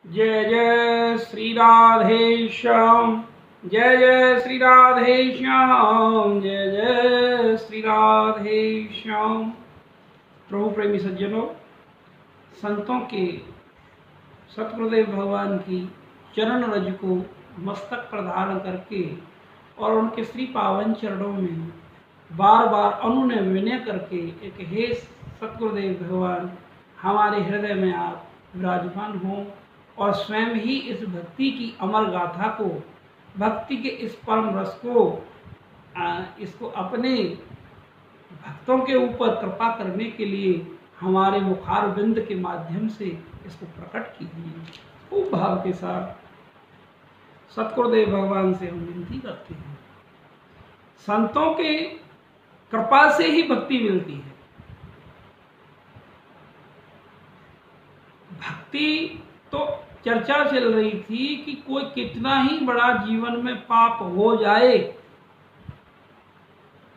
जय जय श्री राधे श्याम, जय जय श्री राधे श्याम, जय जय श्री राधे श्याम। प्रभु प्रेमी सज्जनों, संतों के सतगुरुदेव भगवान की चरण रज को मस्तक पर धारण करके और उनके श्री पावन चरणों में बार बार अनुनय विनय करके एक हे सतगुरुदेव भगवान, हमारे हृदय में आप विराजमान हों और स्वयं ही इस भक्ति की अमर गाथा को, भक्ति के इस परम रस को, इसको अपने भक्तों के ऊपर कृपा करने के लिए हमारे मुखार बिंद के माध्यम से इसको प्रकट कीजिए। खूब भाव के साथ सतगुरुदेव भगवान से हम विनती करते हैं। संतों के कृपा से ही भक्ति मिलती है। भक्ति तो चर्चा चल रही थी कि कोई कितना ही बड़ा जीवन में पाप हो जाए,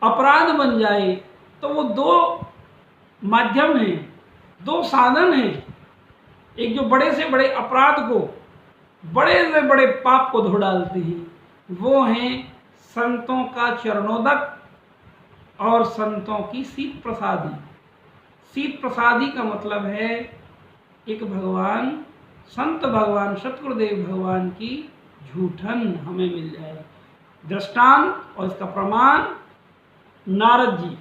अपराध बन जाए, तो वो दो माध्यम हैं, दो साधन हैं। एक जो बड़े से बड़े अपराध को, बड़े से बड़े पाप को धो डालते हैं, वो हैं संतों का चरणोदक और संतों की शीत प्रसादी। शीत प्रसादी का मतलब है एक भगवान, संत भगवान सतगुरुदेव भगवान की झूठन हमें मिल जाए। दृष्टांत और इसका प्रमाण नारद जी,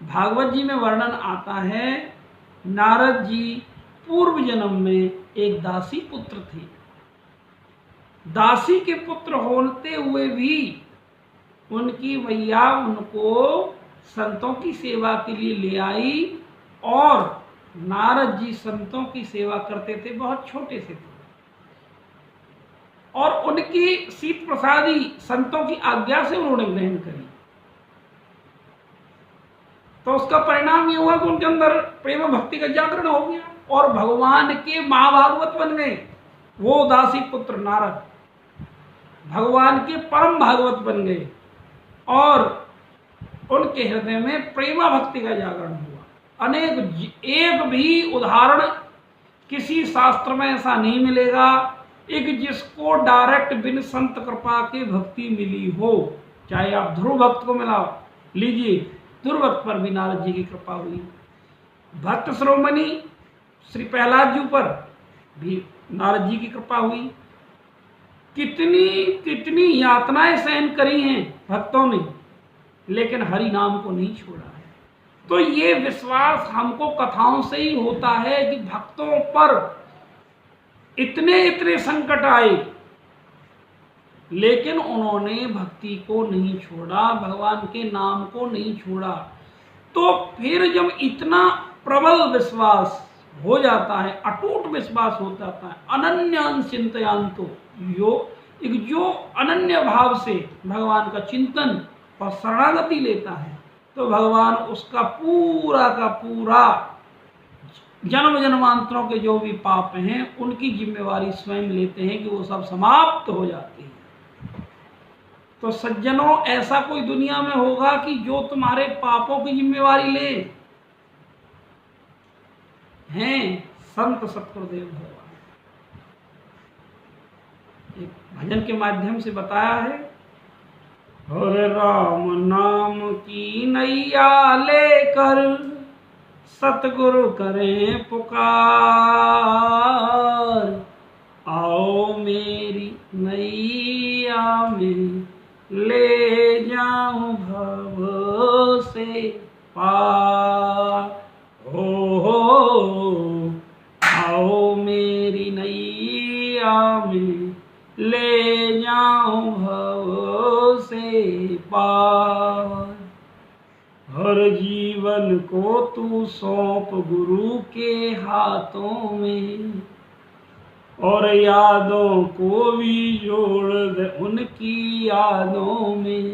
भागवत जी में वर्णन आता है, नारद जी पूर्व जन्म में एक दासी पुत्र थे। दासी के पुत्र होते हुए भी उनकी मैया उनको संतों की सेवा के लिए ले आई और नारद जी संतों की सेवा करते थे, बहुत छोटे से थे, और उनकी शीत प्रसादी संतों की आज्ञा से उन्होंने ग्रहण करी। तो उसका परिणाम ये हुआ कि उनके अंदर प्रेम भक्ति का जागरण हो गया और भगवान के महाभागवत बन गए। वो दासी पुत्र नारद भगवान के परम भागवत बन गए और उनके हृदय में प्रेमा भक्ति का जागरण हुआ। अनेक, एक भी उदाहरण किसी शास्त्र में ऐसा नहीं मिलेगा एक जिसको डायरेक्ट बिन संत कृपा के भक्ति मिली हो। चाहे आप ध्रुव भक्त को मिला लीजिए, ध्रुव भक्त पर भी नारद जी की कृपा हुई। भक्त श्रोमणी श्री प्रहलाद जी पर भी नारद जी की कृपा हुई। कितनी कितनी यातनाएं सहन करी हैं भक्तों ने, लेकिन हरि नाम को नहीं छोड़ा है। तो ये विश्वास हमको कथाओं से ही होता है कि भक्तों पर इतने इतने संकट आए, लेकिन उन्होंने भक्ति को नहीं छोड़ा, भगवान के नाम को नहीं छोड़ा। तो फिर जब इतना प्रबल विश्वास हो जाता है, अटूट विश्वास हो जाता है, अनन्यान चिंतयांतो, जो अनन्य भाव से भगवान का चिंतन और शरणागति लेता है, तो भगवान उसका पूरा का पूरा जन्म जन्मांतरों के जो भी पाप हैं उनकी जिम्मेवारी स्वयं लेते हैं कि वो सब समाप्त हो जाती है। तो सज्जनों, ऐसा कोई दुनिया में होगा कि जो तुम्हारे पापों की जिम्मेवारी ले? हैं संत सतगुरुदेव भगवान। एक भजन के माध्यम से बताया है, हरे राम नाम की नैया लेकर सतगुरु करें पुकार, आओ मेरी नैया में ले जाऊं भव से पार। हो आओ मेरी नैया में ले जाऊं भव से पार। हर जीवन को तू सौंप गुरु के हाथों में और यादों को भी जोड़ दे उनकी यादों में,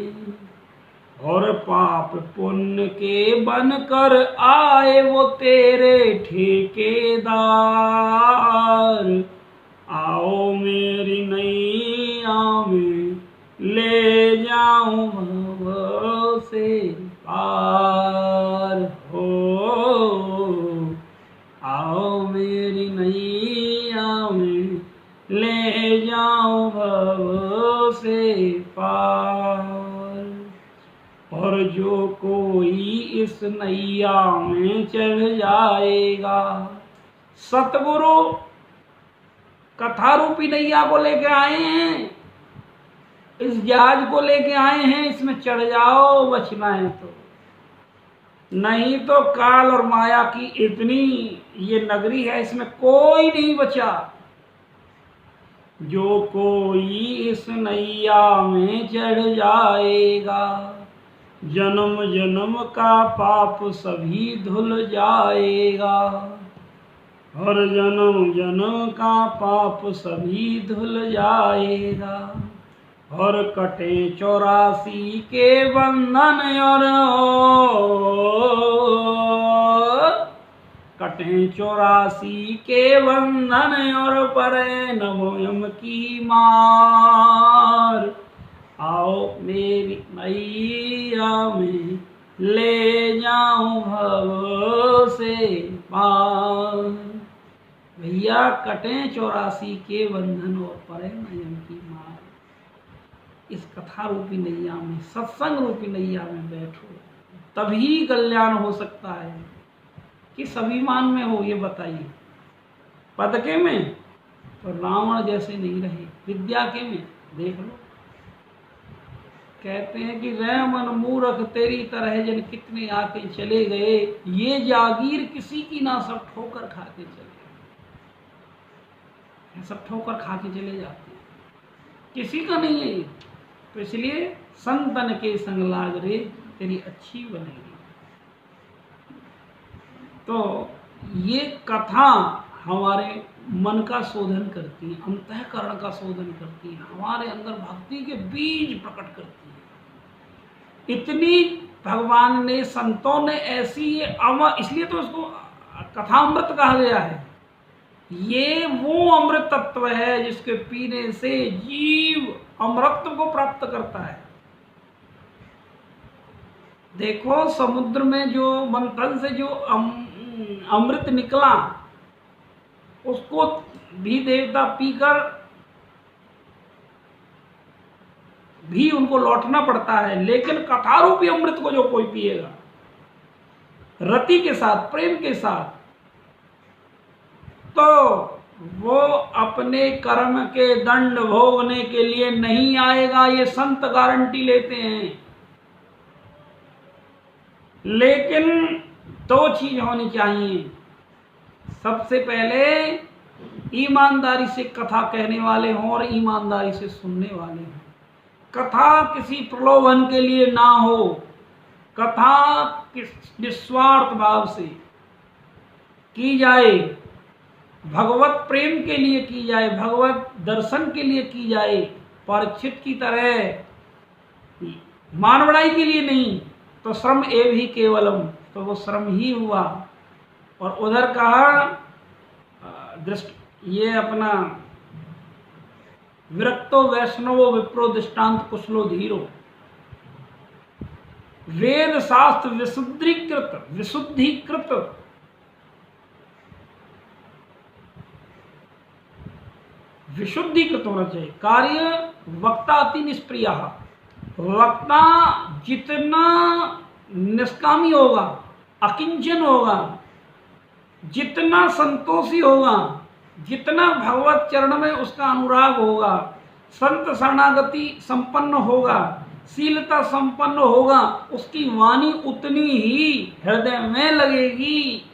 और पाप पुण्य के बनकर आए वो तेरे ठेकेदार, आओ मेरी नैया में ले जाऊं भव से पार। हो आओ मेरी नैया में भव से पार। और जो कोई इस नैया में चढ़ जाएगा, सतगुरु कथा रूपी नैया को लेके आए हैं, इस जहाज को लेके आए हैं, इसमें चढ़ जाओ बचना है तो, नहीं तो काल और माया की इतनी ये नगरी है, इसमें कोई नहीं बचा। जो कोई इस नैया में चढ़ जाएगा, जन्म जन्म का पाप सभी धुल जाएगा। और जन्म जन्म का पाप सभी धुल जाएगा। और कटे 84 के बंधन, और कटे 84 के बंधन, और परे नमोयम की मार। आओ मेरी मैया में ले जाऊं भव से पार। भैया कटे 84 के बंधन, और परे नयम की मार। इस कथा रूपी नैया में, सत्संग रूपी नैया में बैठो, तभी कल्याण हो सकता है। किस अभिमान में हो ये बताइए? पद के में तो रावण जैसे नहीं रहे, विद्या के में देख लो। कहते हैं कि रे मन मूर्ख तेरी तरह जन कितने आके चले गए, ये जागीर किसी की ना सब ठोकर खा के चले, सब ठोकर खा के चले जाते हैं, किसी का नहीं है ये। तो इसलिए संतन के संग लाग रे तेरी अच्छी बनेगी। तो ये कथा हमारे मन का शोधन करती है, अंतःकरण का शोधन करती है, हमारे अंदर भक्ति के बीज प्रकट करती है। इतनी भगवान ने, संतों ने ऐसी अमर, इसलिए तो उसको कथामृत कहा गया है। ये वो अमृत तत्व है जिसके पीने से जीव अमृतत्व को प्राप्त करता है। देखो समुद्र में जो मंथन से जो अमृत निकला, उसको भी देवता पीकर भी उनको लौटना पड़ता है, लेकिन कथारूपी अमृत को जो कोई पिएगा रति के साथ, प्रेम के साथ, तो वो अपने कर्म के दंड भोगने के लिए नहीं आएगा, ये संत गारंटी लेते हैं। लेकिन दो चीज होनी चाहिए। सबसे पहले ईमानदारी से कथा कहने वाले हों और ईमानदारी से सुनने वाले हों। कथा किसी प्रलोभन के लिए ना हो, कथा निस्वार्थ भाव से की जाए, भगवत प्रेम के लिए की जाए, भगवत दर्शन के लिए की जाए, परीक्षित की तरह मान बढ़ाई के लिए नहीं। तो श्रम एव ही केवलम, तो वो श्रम ही हुआ। और उधर कहा दृष्टि, ये अपना विरक्तो वैष्णवो विप्रो दृष्टांत कुशलो धीरो, वेद शास्त्र विशुद्धीकृत होना चाहिए। कार्य वक्ता अति निष्प्रिय, वक्ता जितना निष्कामी होगा, अकिंचन होगा, जितना संतोषी होगा, जितना भगवत चरण में उसका अनुराग होगा, संत शरणागति संपन्न होगा, शीलता संपन्न होगा, उसकी वाणी उतनी ही हृदय में लगेगी।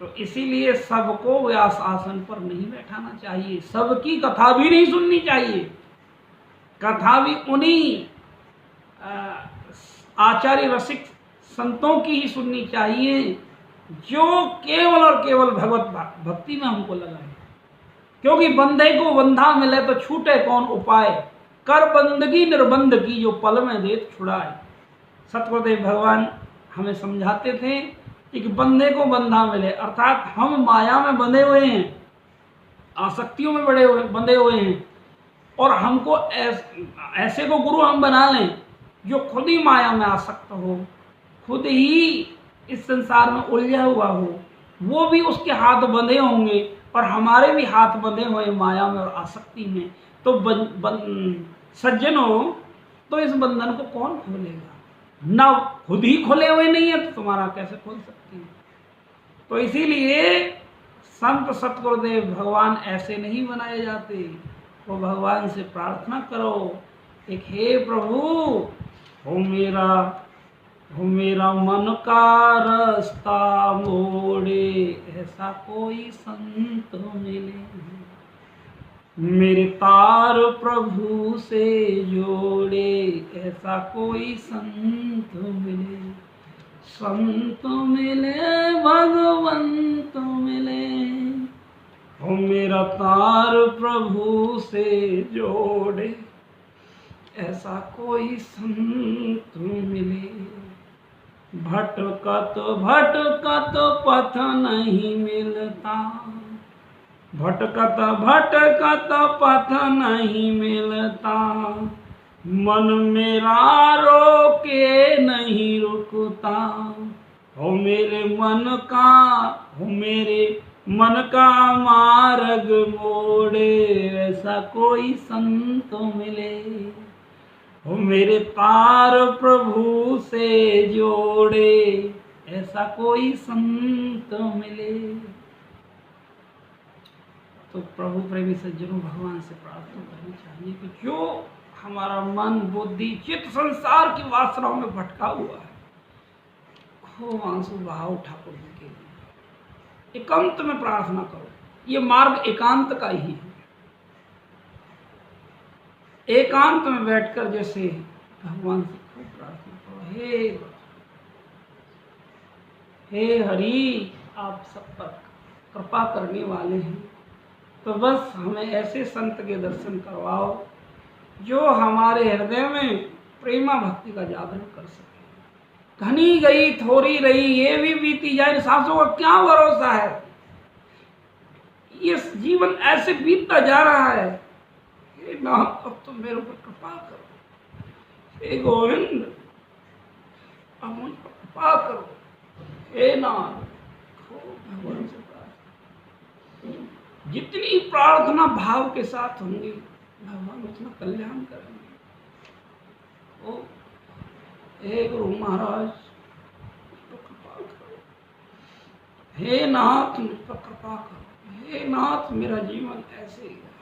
तो इसीलिए सबको व्यास आसन पर नहीं बैठाना चाहिए, सबकी कथा भी नहीं सुननी चाहिए। कथा भी उन्हीं आचार्य रसिक संतों की ही सुननी चाहिए जो केवल और केवल भगवत भक्ति में हमको लगाए। क्योंकि बंधे को बंधा मिले तो छूटे कौन उपाय, कर बंदगी निर्बंध की जो पल में देत छुड़ाए। सतगुरुदेव भगवान हमें समझाते थे कि बंधे को बंधा मिले, अर्थात हम माया में बंधे हुए हैं, आसक्तियों में बंधे हुए हैं, और हमको ऐसे को गुरु हम बना लें जो खुद ही माया में आसक्त हो, खुद ही इस संसार में उलझा हुआ हो, वो भी उसके हाथ बंधे होंगे और हमारे भी हाथ बंधे हुए माया में और आसक्ति में, तो सज्जनों, तो इस बंधन को कौन खोलेगा? ना खुद ही खोले हुए नहीं है तो तुम्हारा कैसे खोल सकती है? तो इसीलिए संत सतगुरुदेव भगवान ऐसे नहीं बनाए जाते। तो भगवान से प्रार्थना करो एक, हे प्रभु, हो मेरा मन का रास्ता मोड़े, ऐसा कोई संत मिले, मेरे तार प्रभु से जोड़े, ऐसा कोई संत मिले, संत मिले भगवंत मिले, हो मेरा तार प्रभु से जोड़े, ऐसा कोई संत मिले, भटकत भटकत पथ नहीं मिलता, भटकत भटकत पथ नहीं मिलता, मन मेरा रोके नहीं रुकता, हो मेरे मन का मार्ग मोड़े, ऐसा कोई संत मिले, हो मेरे तार प्रभु से जोड़े, ऐसा कोई संत मिले। तो प्रभु प्रेमी सज्जनों, भगवान से प्रार्थना करनी चाहिए कि जो हमारा मन बुद्धि चित्त संसार की वासनाओं में भटका हुआ है, खूब आंसू बहाओ ठाकुर जी के लिए, एकांत में प्रार्थना करो। ये मार्ग एकांत का ही है। एकांत में बैठकर जैसे भगवान से खूब प्रार्थना करो, हे हरि, आप सब पर कृपा करने वाले हैं, तो बस हमें ऐसे संत के दर्शन करवाओ जो हमारे हृदय में प्रेमा भक्ति का जागरण कर सके। घनी गई थोड़ी रही, ये भी बीती जाए, सांसों का क्या भरोसा है, ये जीवन ऐसे बीतता जा रहा है। हे नाथ, अब तुम मेरे ऊपर कृपा करो, हे गोविंद, अब मुझ पर कृपा करो, हे नाथ। भगवान से जितनी प्रार्थना भाव के साथ होंगी, भगवान उतना कल्याण करेंगे। ओ हे गुरु महाराज, तो कृपा करो, हे नाथ, मुझ पर कृपा करो, हे नाथ, मेरा जीवन ऐसे ही है,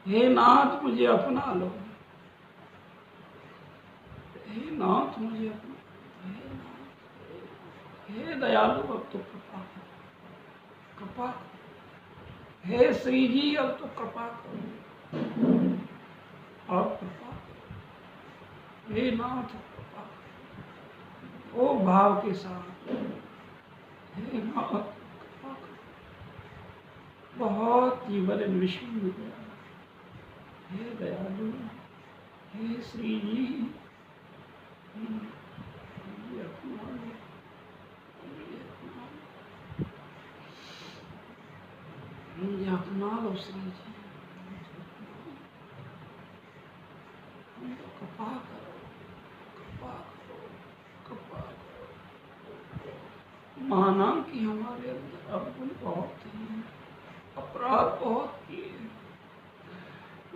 हे नाथ, मुझे अपना लो, हे नाथ, मुझे अपना, हे नाथ, हे दयालु, अब तो कृपा करो, कृपा करो, हे श्री जी, अब तो कृपा करो, अब कृपा करो, हे नाथ, कृपा करो, ओ भाव के साथ, हे नाथ, कृपा करो, बहुत ही बड़े विषय में गया, हे दयालु, हे श्री जी, मुझे अपना लो श्री जी, कृपा करो, कृपा करो, कृपा करो। माना कि हमारे अंदर अवगुण बहुत हैं, अपराध बहुत किए,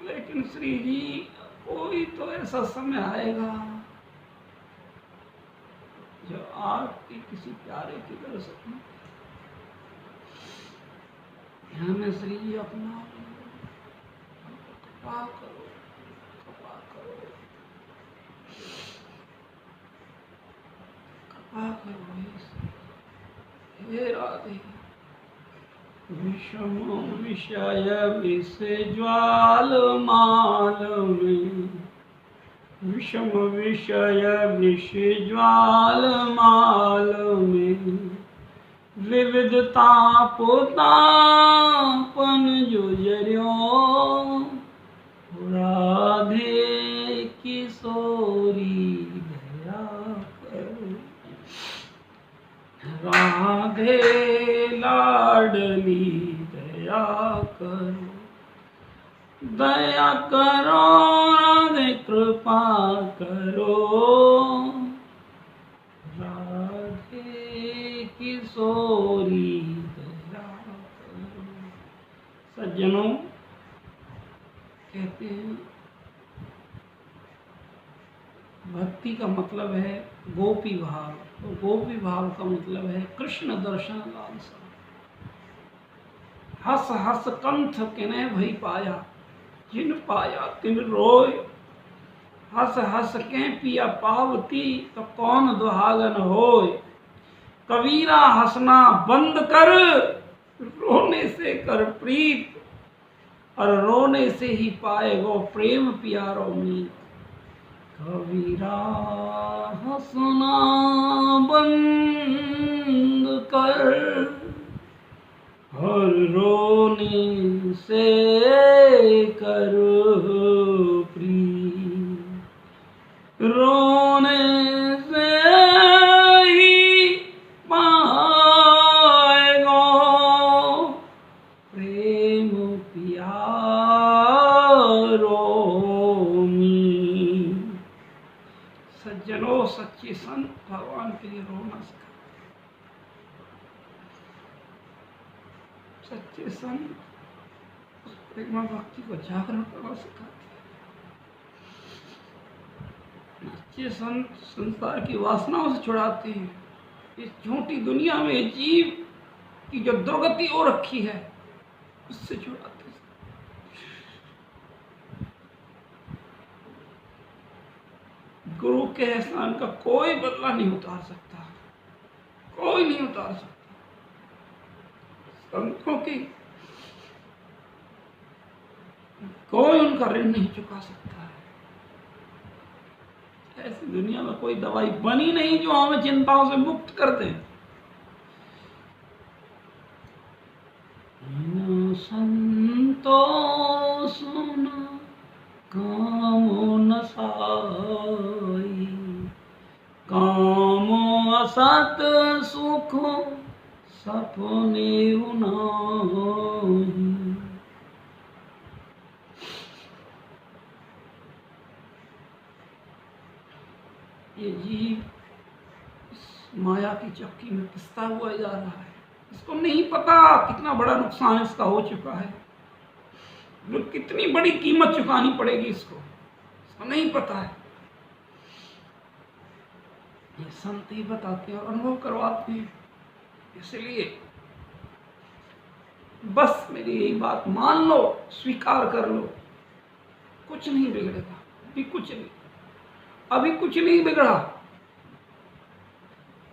लेकिन श्री जी, कोई तो ऐसा समय आएगा जो आपके किसी प्यारे की दर्शन में हमें श्री जी अपना कृपा करो, कृपा करो, कृपा करो, हे राधे। विषम विषय विष ज्वाल माल में, विषम विषय विष ज्वाल माल में, विविधता पोतापन जो जरियो, राधे किशोरी दया करो, राधे लाडली दया करो, दया करो, राधे कृपा करो, राधे किशोरी दया करो। सज्जनों, कहते हैं भक्ति का मतलब है गोपी भाव, तो गोपी भाव का मतलब है कृष्ण दर्शन लालसा। हस हस कंठ किने भई पाया, जिन पाया तिन रोय। हस हस के पिया पावती, तो कौन दुहागन होय। कबीरा हंसना बंद कर, रोने से कर प्रीत, और रोने से ही पाएगो प्रेम प्यारो मीत। कबीरा हंसना बंद कर, और रोने से कर प्रीत, रोने से ही पाएगो प्रेम प्यारो मीत। सज्जनों, सच्चे संत भगवान के लिए रोना सिखाते। सच्चे संत उस प्रेमा भक्ति को जागरण करना सिखाते हैं। सच्चे संत संसार की वासनाओं से छुड़ाते हैं। इस झूठी दुनिया में जीव की जो दुर्गति हो रखी है, उससे छुड़ाते हैं। गुरु के एहसान का कोई बदला नहीं उतार सकता, कोई नहीं उतार सकता। संतों की कोई उनका ऋण नहीं चुका सकता है। ऐसी दुनिया में कोई दवाई बनी नहीं जो हमें चिंताओं से मुक्त कर दे। संतो सुना कामो न साई, कामो असत सुख सपने उनाही। ये जीव इस माया की चक्की में पिसता हुआ जा रहा है। इसको नहीं पता कितना बड़ा नुकसान इसका हो चुका है, कितनी बड़ी कीमत चुकानी पड़ेगी इसको नहीं पता है। ये संत ही बताते हैं और अनुभव करवाते हैं। इसलिए बस मेरी यही बात मान लो, स्वीकार कर लो, कुछ नहीं बिगड़ेगा, अभी कुछ नहीं, अभी कुछ नहीं बिगड़ा।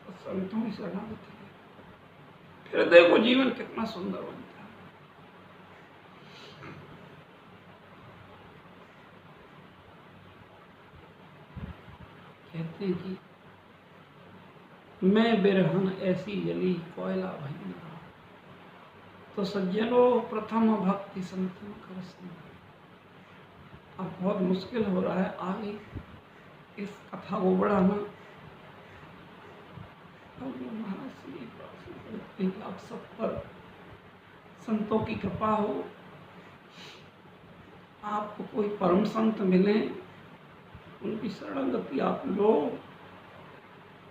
तो संतों की शरणागति, फिर देखो जीवन कितना सुंदर बनता है। कहते हैं कि मैं बिरहन ऐसी जली कोयला भई। तो सज्जनों, प्रथम भक्ति संतन कर संग। अब बहुत मुश्किल हो रहा है आगे इस कथा को बढ़ाना। महाराज से ये प्रार्थना करते हैं कि आप सब पर संतों की कृपा हो, आपको कोई परम संत मिले, उनकी शरणागति आप लो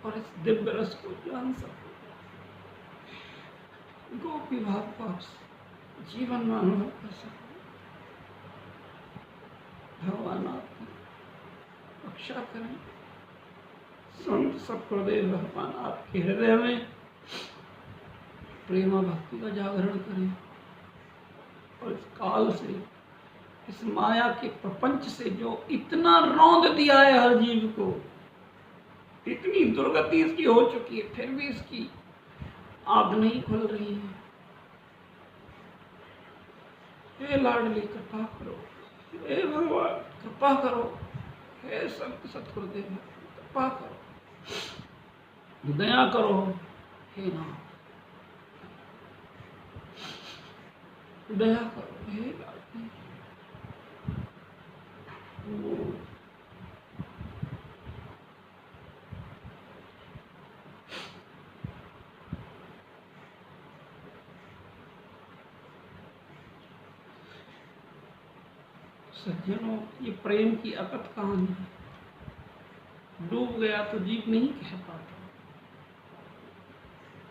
और इस दिव्य रस को जान सको। गोपी भाव को आप जीवन में अनुभव कर सको। भगवान आपकी रक्षा करें। संत सत्प्रदेव भगवान आपके हृदय में प्रेमा भक्ति का जागरण करें और इस काल से, इस माया के प्रपंच से जो इतना रौंद दिया है हर जीव को, इतनी दुर्गति इसकी हो चुकी है, फिर भी इसकी आग नहीं खुल रही है। हे लाडली कृपा करो, हे भगवान कृपा करो, हे संत सतगुरुदेव कृपा करो, दया करो, हे नाम दया करो, हे लाडली। सज्जनों, ये प्रेम की अकथ कहानी है। डूब गया तो जीव नहीं कह पाता।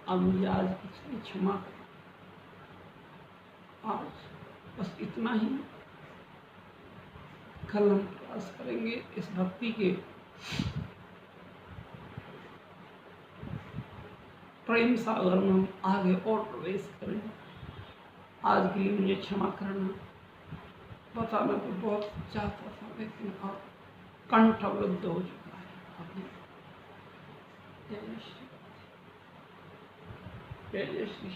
अब मुझे आज इसलिए क्षमा करो। आज बस इतना ही कल हम प्रयास करेंगे इस भक्ति के प्रेम सागर में हम आगे और प्रवेश करेंगे। आज के लिए मुझे क्षमा करना, बताना तो बहुत चाहता था लेकिन अब कंठ अवरुद्ध हो चुका है। अपने जय जय श्री